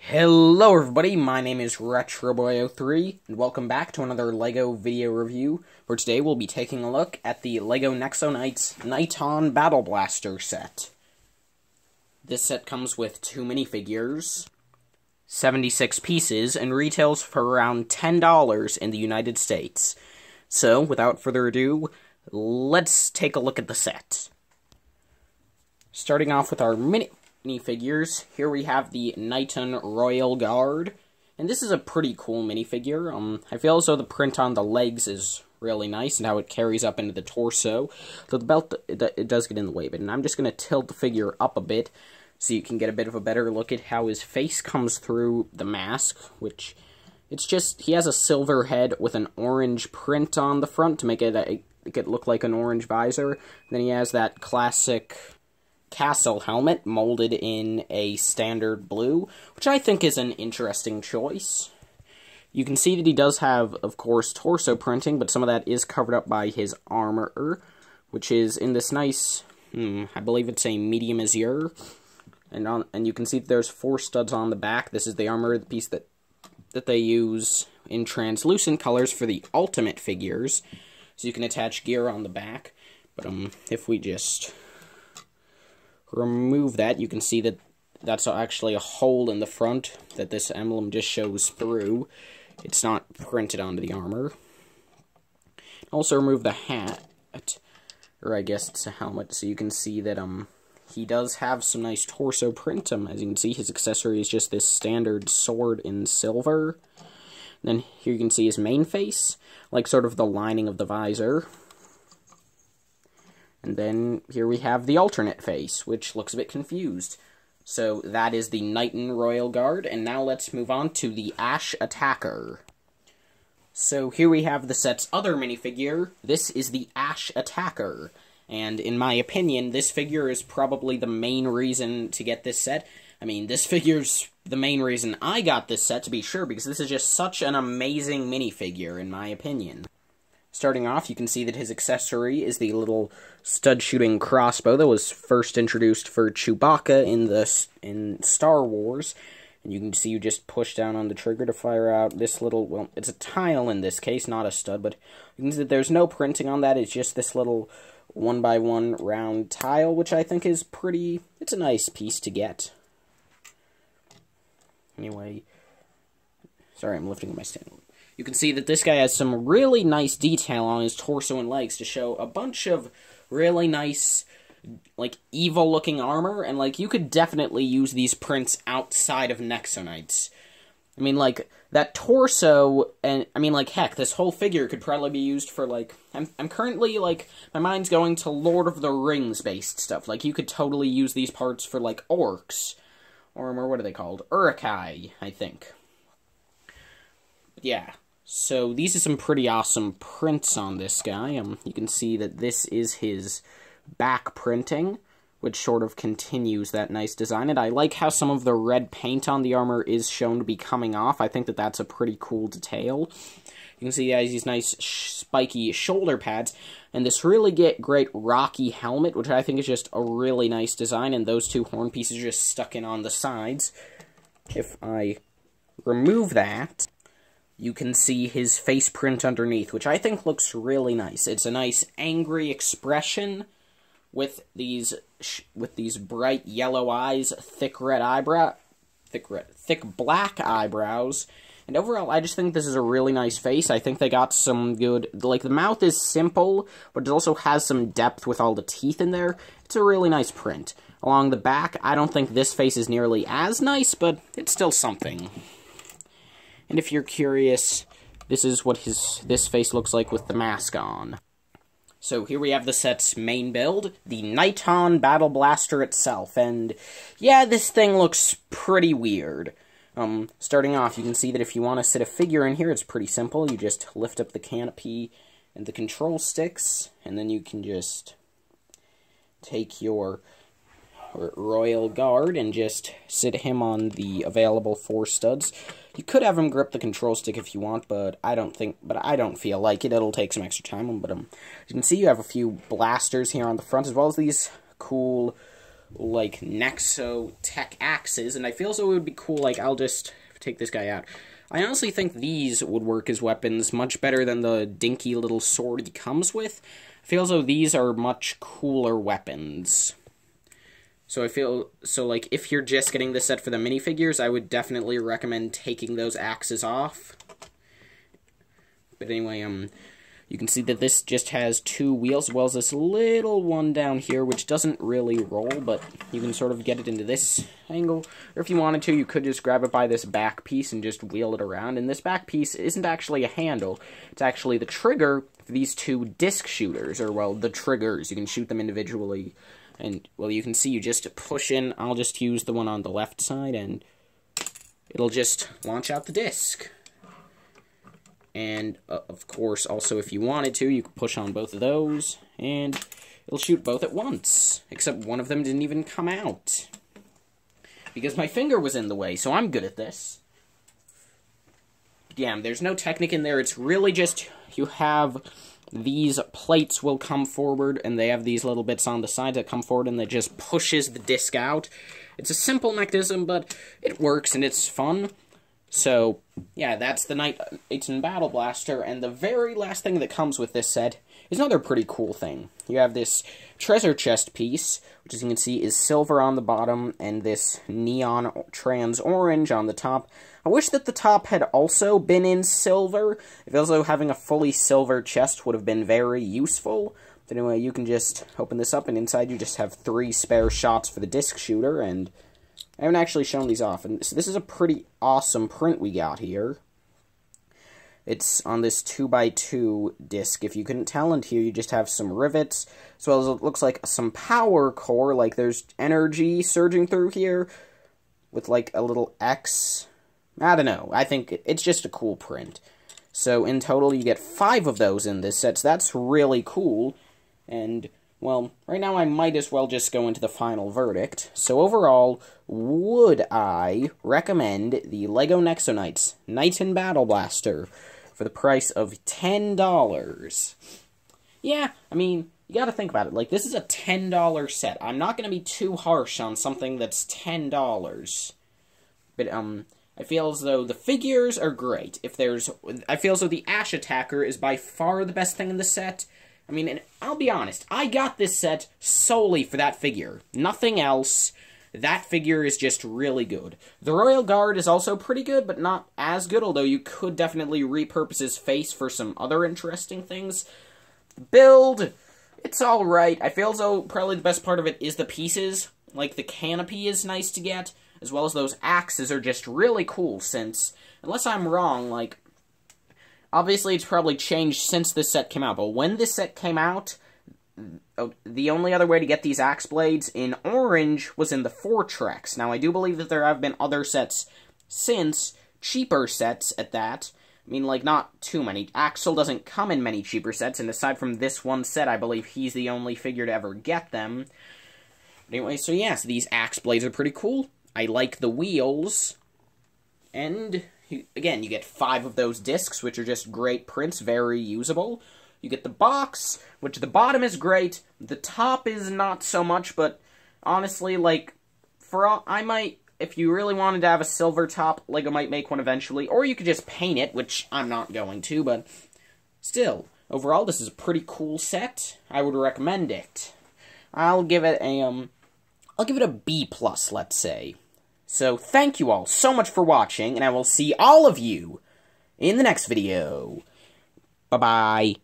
Hello everybody, my name is RetroBoy03, and welcome back to another LEGO video review, where today we'll be taking a look at the LEGO Nexo Knighton Battle Blaster set. This set comes with 2 minifigures, 76 pieces, and retails for around $10 in the United States. So, without further ado, let's take a look at the set. Starting off with our minifigures, here we have the Knighton Royal Guard, and this is a pretty cool minifigure. I feel as though the print on the legs is really nice, and how it carries up into the torso. So the belt, it does get in the way, but I'm just going to tilt the figure up a bit, so you can get a bit of a better look at how his face comes through the mask, which, it's just, he has a silver head with an orange print on the front to make it look like an orange visor. And then he has that classic castle helmet molded in a standard blue, which I think is an interesting choice. You can see that he does have, of course, torso printing, but some of that is covered up by his armor, which is in this nice, I believe it's a medium azure, and you can see that there's 4 studs on the back. This is the armor piece that they use in translucent colors for the ultimate figures, so you can attach gear on the back. But if we just remove that, you can see that that's actually a hole in the front that this emblem just shows through. It's not printed onto the armor. Also remove the hat, or I guess it's a helmet, so you can see that he does have some nice torso print. As you can see, his accessory is just this standard sword in silver. Then here you can see his main face, like sort of the lining of the visor. And then here we have the alternate face, which looks a bit confused. So that is the Knighton Royal Guard, and now let's move on to the Ash Attacker. So here we have the set's other minifigure. This is the Ash Attacker, and in my opinion, this figure is probably the main reason to get this set. I mean, this figure's the main reason I got this set, to be sure, because this is just such an amazing minifigure, in my opinion. Starting off, you can see that his accessory is the little stud-shooting crossbow that was first introduced for Chewbacca in Star Wars. And you can see you just push down on the trigger to fire out this little, well, it's a tile in this case, not a stud, but you can see that there's no printing on that. It's just this little 1x1 round tile, which I think is pretty, it's a nice piece to get. Anyway, sorry, I'm lifting my stand. You can see that this guy has some really nice detail on his torso and legs to show a bunch of really nice, like, evil-looking armor, and, like, you could definitely use these prints outside of Nexo Knights. I mean, like, that torso, and, I mean, like, heck, this whole figure could probably be used for, like, I'm currently, like, my mind's going to Lord of the Rings-based stuff. Like, you could totally use these parts for, like, orcs, or what are they called? Urukai, I think. But yeah. So, these are some pretty awesome prints on this guy. You can see that this is his back printing, which sort of continues that nice design. And I like how some of the red paint on the armor is shown to be coming off. I think that that's a pretty cool detail. You can see he has these nice spiky shoulder pads, and this really great rocky helmet, which I think is just a really nice design, and those 2 horn pieces are just stuck in on the sides. If I remove that, you can see his face print underneath, which I think looks really nice. It's a nice angry expression with these bright yellow eyes, thick black eyebrows, and overall I just think this is a really nice face. I think they got some good, like, the mouth is simple, but it also has some depth with all the teeth in there. It's a really nice print. Along the back, I don't think this face is nearly as nice, but it's still something. And if you're curious, this is what this face looks like with the mask on. So here we have the set's main build, the Knighton Battle Blaster itself, and yeah, this thing looks pretty weird. Starting off, you can see that if you want to sit a figure in here, it's pretty simple. You just lift up the canopy and the control sticks, and then you can just take your Royal Guard and just sit him on the available 4 studs. You could have him grip the control stick if you want, but I don't feel like it. It'll take some extra time. But you can see you have a few blasters here on the front, as well as these cool like, Nexo tech axes, and I feel as though it would be cool, like, I'll just take this guy out. I honestly think these would work as weapons much better than the dinky little sword he comes with. I feel as though these are much cooler weapons. So like, if you're just getting this set for the minifigures, I would definitely recommend taking those axes off. But anyway, you can see that this just has 2 wheels, as well as this little one down here, which doesn't really roll, but you can sort of get it into this angle. Or if you wanted to, you could just grab it by this back piece and just wheel it around. And this back piece isn't actually a handle. It's actually the trigger for these 2 disc shooters, or, well, the triggers. You can shoot them individually. And, well, you can see you just push in. I'll just use the one on the left side, and it'll just launch out the disc. And, of course, also, if you wanted to, you could push on both of those, and it'll shoot both at once. Except one of them didn't even come out. Because my finger was in the way, so I'm good at this. Yeah, there's no technique in there. It's really just, you have these plates will come forward, and they have these little bits on the sides that come forward, and that just pushes the disc out. It's a simple mechanism, but it works, and it's fun. So, yeah, that's the Knighton Battle Blaster, and the very last thing that comes with this set is another pretty cool thing. You have this treasure chest piece, which as you can see is silver on the bottom, and this neon trans orange on the top. I wish that the top had also been in silver. If also having a fully silver chest would have been very useful. But anyway, you can just open this up, and inside you just have 3 spare shots for the disc shooter, and I haven't actually shown these off, and so this is a pretty awesome print we got here. It's on this 2x2 disc, if you couldn't tell, and here you just have some rivets, as well as it looks like some power core, like there's energy surging through here, with like a little X. I don't know, I think it's just a cool print. So in total you get 5 of those in this set, so that's really cool, and well, right now I might as well just go into the final verdict. So overall, would I recommend the LEGO Nexo Knights Knighton Battle Blaster for the price of $10? Yeah, I mean, you gotta think about it. Like, this is a $10 set. I'm not gonna be too harsh on something that's $10. But, I feel as though the figures are great. I feel as though the Ash Attacker is by far the best thing in the set. I mean, and I'll be honest, I got this set solely for that figure. Nothing else. That figure is just really good. The Royal Guard is also pretty good, but not as good, although you could definitely repurpose his face for some other interesting things. Build, it's alright. I feel as though probably the best part of it is the pieces. Like, the canopy is nice to get, as well as those axes are just really cool, since, unless I'm wrong, like, obviously, it's probably changed since this set came out, but when this set came out, the only other way to get these axe blades in orange was in the Fortrex. Now, I do believe that there have been other sets since, cheaper sets at that. I mean, like, not too many. Axel doesn't come in many cheaper sets, and aside from this one set, I believe he's the only figure to ever get them. But anyway, so yes, these axe blades are pretty cool. I like the wheels, and again, you get 5 of those discs, which are just great prints, very usable. You get the box, which the bottom is great, the top is not so much, but honestly, like, if you really wanted to have a silver top, LEGO might make one eventually, or you could just paint it, which I'm not going to, but still, overall, this is a pretty cool set. I would recommend it. I'll give it a B+, let's say. So, thank you all so much for watching, and I will see all of you in the next video. Bye-bye.